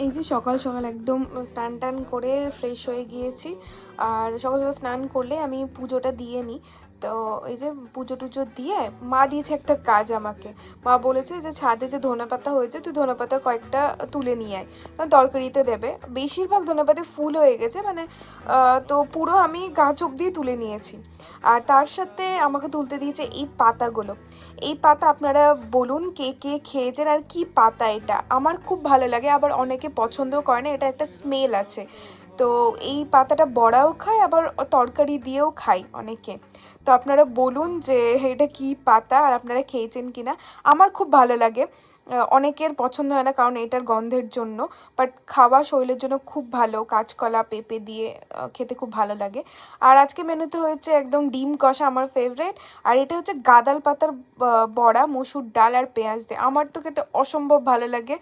এই যে সকাল সকাল একদম স্নান টান করে ফ্রেশ হয়ে গিয়েছি। আর সকাল সকাল স্নান করলে আমি পুজোটা দিয়ে নিই। তো এই যে পুজো টুজো দিয়ে মা দিয়েছে একটা কাজ আমাকে। মা বলেছে যে ছাদে যে ধনেপাতা হয়েছে তুই ধনেপাতার কয়েকটা তুলে নিয়ে আয়, কারণ তরকারিতে দেবে। বেশিরভাগ ধনেপাতা ফুল হয়ে গেছে, মানে তো পুরো আমি গাছ অব্দি তুলে নিয়েছি। আর তার সাথে আমাকে তুলতে দিয়েছে এই পাতাগুলো। এই পাতা আপনারা বলুন কে কে খেয়েছেন আর কি পাতা এটা? আমার খুব ভালো লাগে, আবার অনেকে পছন্দও করে না, এটা একটা স্মেল আছে। তো এই পাতাটা বড়াও খায়, আবার তরকারি দিয়েও খায় অনেকে। তো আপনারা বলুন যে এটা কি পাতা আর আপনারা খেয়েছেন কিনা। আমার খুব ভালো লাগে। অনেকের পছন্দ হয় না কারণ এটার গন্ধের জন্য, বাট খাওয়া শরীরের জন্য খুব ভালো। কাঁচকলা পেঁপে দিয়ে খেতে খুব ভালো লাগে। আর আজকে মেনুতে হয়েছে একদম ডিম কষা, আমার ফেভারিট। আর এটা হচ্ছে গাদাল পাতার বড়া, মসুর ডাল আর পেঁয়াজ দিয়ে। আমার তো খেতে অসম্ভব ভালো লাগে।